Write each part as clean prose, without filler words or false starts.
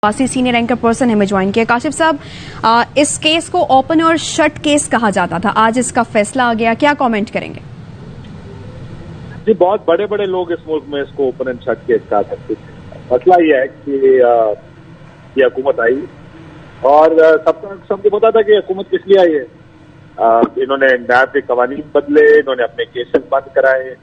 वासी senior anchor person हमें join किया। काशिफ साहब, इस केस को ओपन और शट केस कहा जाता था, आज इसका फैसला आ गया, क्या कमेंट करेंगे? जी, बहुत बड़े बड़े लोग इस मुल्क में इसको ओपन एंड शट केस कहा करते थे। मसला ये है कि ये हुकूमत आई और सबको पता था कि हुकूमत किस लिए आई है। इन्होंने नैब के कवानीन बदले, इन्होंने अपने केसेस बंद कराए।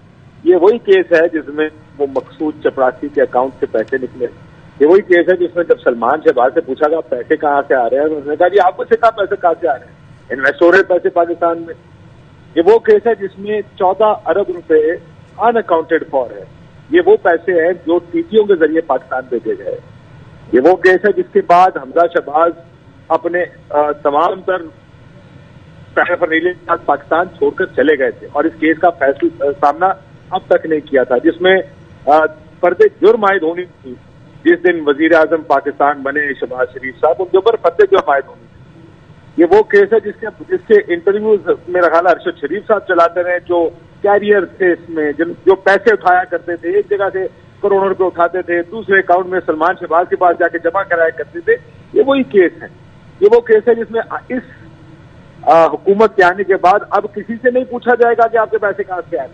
ये वही केस है जिसमें वो मकसूद चपरासी के अकाउंट से पैसे निकले। ये वही केस है जिसमें जब सलमान शहबाज से पूछा गया पैसे कहाँ से आ रहे हैं, उन्होंने कहा जी आपको से कहा पैसे कहाँ से आ रहे हैं, इन्वेस्ट हो रहे पैसे पाकिस्तान में। ये वो केस है जिसमें 14 अरब रुपए अनअकाउंटेड फॉर है। ये वो पैसे हैं जो टीटीओ के जरिए पाकिस्तान भेजे गए। ये वो केस है जिसके बाद हमजा शहबाज अपने तमाम तर पैराफर्नेलिया के साथ पाकिस्तान छोड़कर चले गए थे और इस केस का फैसला सामना अब तक नहीं किया था, जिसमें पर्दे जुर्म आयद होनी थी। जिस दिन वजीर आजम पाकिस्तान बने शहबाज शरीफ साहब, उनके ऊपर पर्दे जुर्म आयद होनी थी। ये वो केस है जिसके इंटरव्यूज मेरा ख्याल अरशद शरीफ साहब चलाते रहे, जो कैरियर थे इसमें, जो पैसे उठाया करते थे, एक जगह से करोड़ों रुपए उठाते थे, दूसरे अकाउंट में सलमान शहबाज के पास जाके जमा कराया करते थे। ये वही केस है। ये वो केस है जिसमें इस हुकूमत के आने के बाद अब किसी से नहीं पूछा जाएगा कि आपके पैसे कहाँ से आए।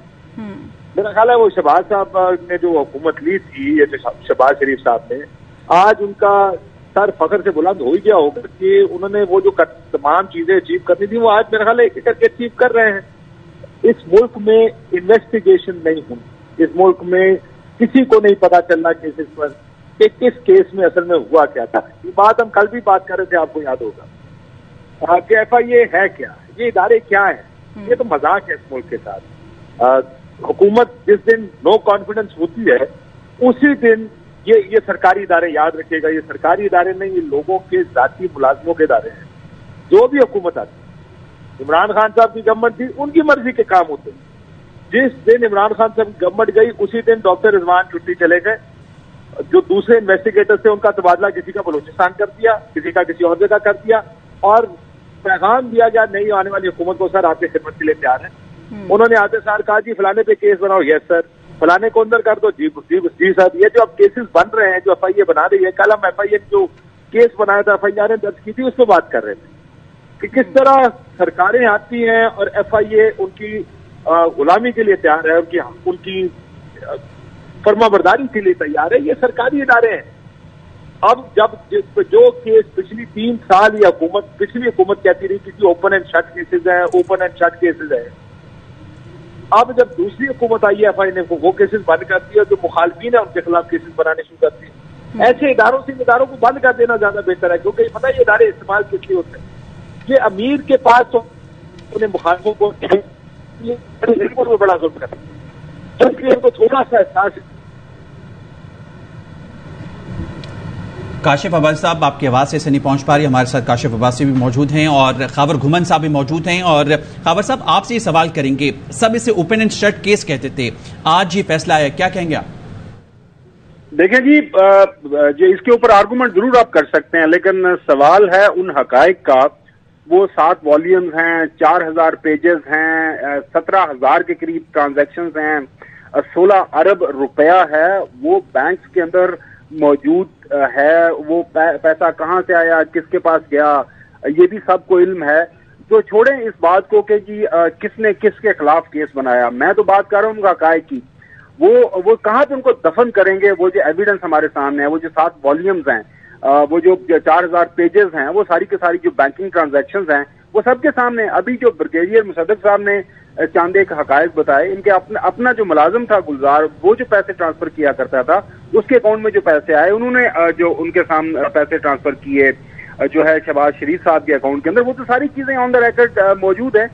मेरा ख्याल है वो शहबाज साहब ने जो हुकूमत ली थी, ये शहबाज शरीफ साहब ने, आज उनका सर फख्र से बुलंद हो ही गया होगा कि उन्होंने वो जो तमाम चीजें अचीव करनी थी वो आज मेरा ख्याल है एक करके अचीव कर रहे हैं। इस मुल्क में इन्वेस्टिगेशन नहीं हुई, इस मुल्क में किसी को नहीं पता चलना केसेस पर कि किस केस में असल में हुआ क्या था। ये बात हम कल भी बात कर रहे थे, आपको याद होगा कि FIA है क्या, ये इदारे क्या है। ये तो मजाक है इस मुल्क के साथ। हुकूमत जिस दिन नो कॉन्फिडेंस होती है उसी दिन ये सरकारी इदारे, याद रखिएगा, ये सरकारी इदारे नहीं, ये लोगों के जाती मुलाजमों के इदारे हैं। जो भी हुकूमत आती, इमरान खान साहब की गवर्नमेंट थी, उनकी मर्जी के काम होते हैं। जिस दिन इमरान खान साहब की गवर्नमेंट गई उसी दिन डॉक्टर रिजवान छुट्टी चले गए। जो दूसरे इन्वेस्टिगेटर थे उनका तबादला किसी का बलूचिस्तान कर दिया, किसी का किसी और जगह कर दिया और पैगाम दिया गया नहीं आने वाली हुकूमत को, सर आपकी खिदमत के लिए तैयार है। उन्होंने आते सार कहा जी फलाने पे केस बनाओ, यस सर, फलाने को अंदर कर दो, जी सर। ये जो अब केसेस बन रहे हैं, जो FIA बना रही है, कल हम FIA जो केस बनाया था, FIR ने दर्ज की थी, उस पर बात कर रहे थे कि किस तरह सरकारें आती हैं और FIA उनकी गुलामी के लिए तैयार है, उनकी फर्माबरदारी के लिए तैयार है। ये सरकारी इदारे हैं। अब जब जो केस पिछली 3 साल ये पिछली हुकूमत कहती रही कि ओपन एंड शट केसेज है, ओपन एंड शट केसेज है, अब जब दूसरी हुकूमत आई है FIA ने वो केसेस बंद कर दिया, जो मुखालफिन है उनके खिलाफ केसेस बनाने शुरू कर दिए। ऐसे इदारों को बंद कर देना ज्यादा बेहतर है, क्योंकि पता है ये इदारे इस्तेमाल किस लिए होते हैं। ये अमीर के पास तो अपने मुखालफों को बड़ा जुल्म करते हैं, इसलिए उनको थोड़ा सा एहसास। काशिफ अब्बासी साहब, आपकी आवाज़ से नहीं पहुंच पा रही, हमारे साथ काशिफ अब्बासी भी मौजूद हैं और खावर घुमन साहब भी मौजूद हैं। और खावर साहब, आपसे ये सवाल करेंगे, सब इसे ओपन एंड शट केस कहते थे, आज ये फैसला आया, क्या कहेंगे आप? देखें जी, इसके ऊपर आर्गूमेंट जरूर आप कर सकते हैं, लेकिन सवाल है उन हकायक का। वो 7 वॉल्यूम्स हैं, 4000 पेजेस हैं, 17,000 के करीब ट्रांजैक्शंस हैं, 16 अरब रुपया है वो बैंक्स के अंदर मौजूद है। वो पैसा कहाँ से आया, किसके पास गया, ये भी सबको इल्म है। तो छोड़ें इस बात को कि जी किसने किसके खिलाफ केस बनाया। मैं तो बात कर रहा हूँ उनका हकायक की। वो कहाँ पे उनको दफन करेंगे। वो जो एविडेंस हमारे सामने है, वो जो 7 वॉल्यूम्स हैं, वो जो 4000 पेजेस हैं, वो सारी की सारी जो बैंकिंग ट्रांजैक्शंस हैं, वो सबके सामने। अभी जो ब्रिगेडियर मुसद्दक साहब ने चांद एक हकायक बताए, इनके अपना जो मुलाजिम था गुलजार, वो जो पैसे ट्रांसफर किया करता था, उसके अकाउंट में जो पैसे आए, उन्होंने जो उनके सामने पैसे ट्रांसफर किए जो है शहबाज शरीफ साहब के अकाउंट के अंदर, वो तो सारी चीजें ऑन द रिकॉर्ड मौजूद है।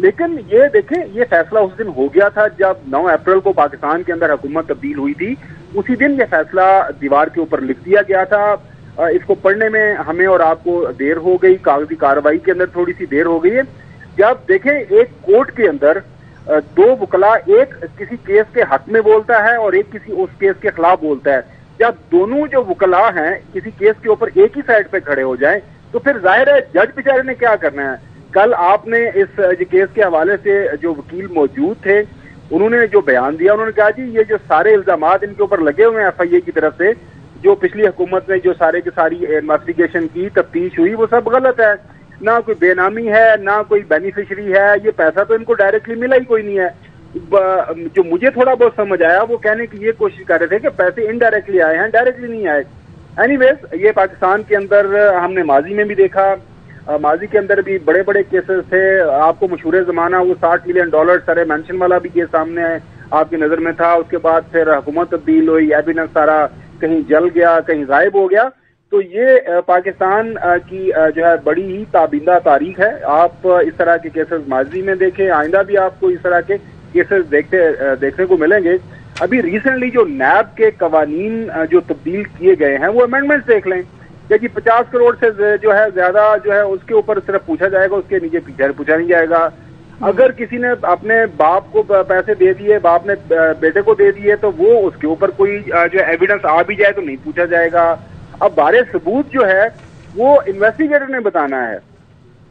लेकिन ये देखें, ये फैसला उस दिन हो गया था जब 9 अप्रैल को पाकिस्तान के अंदर हुकूमत तब्दील हुई थी। उसी दिन ये फैसला दीवार के ऊपर लिख दिया गया था। इसको पढ़ने में हमें और आपको देर हो गई, कागजी कार्रवाई के अंदर थोड़ी सी देर हो गई है। जब देखें एक कोर्ट के अंदर 2 वकला, एक किसी केस के हक में बोलता है और एक किसी उस केस के खिलाफ बोलता है, जब दोनों जो वकला हैं किसी केस के ऊपर एक ही साइड पे खड़े हो जाएं, तो फिर जाहिर है जज बेचारे ने क्या करना है। कल आपने इस केस के हवाले से जो वकील मौजूद थे, उन्होंने जो बयान दिया, उन्होंने कहा जी ये जो सारे इल्जामात इनके ऊपर लगे हुए हैं FIA की तरफ से, جو پچھلی حکومت نے جو سارے کی ساری انویسٹیگیشن کی، تفتیش ہوئی، وہ سب غلط ہے. نہ کوئی بے نامی ہے، نہ کوئی بینیفیشری ہے. یہ پیسہ تو ان کو ڈائریکٹلی ملا ہی کوئی نہیں ہے. جو مجھے تھوڑا بہت سمجھ آیا وہ کہنے کی یہ کوشش کر رہے تھے کہ پیسے انڈائریکٹلی آئے ہیں، ڈائریکٹلی نہیں آئے. اینی ویز یہ پاکستان کے اندر ہم نے ماضی میں بھی دیکھا، ماضی کے اندر بھی بڑے بڑے کیسز تھے. آپ کو مشہور زمانہ وہ $60 ملین سارے مینشن والا بھی کیس سامنے آپ کی نظر میں تھا. اس کے بعد پھر حکومت تبدیل ہوئی، ایویڈنس سارا کہیں جل گیا، کہیں غائب ہو گیا. تو یہ پاکستان کی جو ہے بڑی ہی تابندہ تاریخ ہے. آپ اس طرح کے کیسز ماضی میں دیکھیں، آئندہ بھی آپ کو اس طرح کے کیسز دیکھنے کو ملیں گے. ابھی ریسنٹلی جو نیب کے قوانین جو تبدیل کیے گئے ہیں وہ امینڈمنٹس دیکھ لیں کہ جی 50 کروڑ سے جو ہے زیادہ جو ہے اس کے اوپر صرف پوچھا جائے گا، اس کے نیچے پوچھا نہیں جائے گا. اگر کسی نے اپنے باپ کو پیسے دے دیے، باپ نے بیٹے کو دے دیے، تو وہ اس کے اوپر کوئی جو ایویڈنس آ بھی جائے تو نہیں پوچھا جائے گا. اب بارے ثبوت جو ہے وہ انویسٹیگیٹر نے بتانا ہے.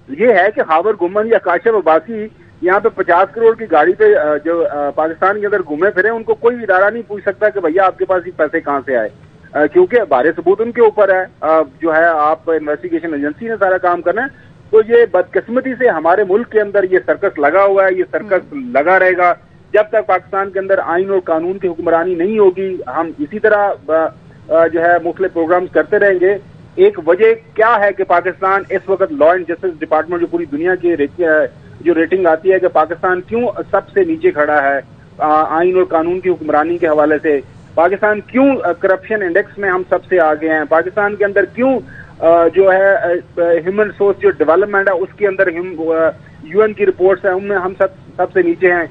یہ ہے کہ خاور گھمن یا کاشف عباسی یہاں پہ 50 کروڑ کی گاڑی پہ جو پاکستان کے اندر گھومے پھرے، ان کو کوئی ادارہ نہیں پوچھ سکتا کہ بھیا آپ کے پاس یہ پیسے کہاں سے آئے، کیونکہ بارے ثبوت ان کے اوپر ہے. جو ہے آپ انویسٹیگیشن ایجنسی نے سارا کام کرنا ہے. تو یہ بدقسمتی سے ہمارے ملک کے اندر یہ سرکس لگا ہوا ہے، یہ سرکس لگا رہے گا جب تک پاکستان کے اندر آئین اور قانون کی حکمرانی نہیں ہوگی. ہم اسی طرح جو ہے مختلف پروگرامز کرتے رہیں گے. ایک وجہ کیا ہے کہ پاکستان اس وقت لا اینڈ جسٹس ڈپارٹمنٹ جو پوری دنیا کی جو ریٹنگ آتی ہے کہ پاکستان کیوں سب سے نیچے کھڑا ہے آئین اور قانون کی حکمرانی کے حوالے سے، پاکستان کیوں کرپشن انڈیکس میں ہم سب سے آگے ہیں، پاکستان کے اندر کیوں جو ہے ہیومن ریسورس جو ڈیولپمنٹ ہے اس کے اندر UN کی رپورٹس ہیں ان میں ہم سب سے نیچے ہیں.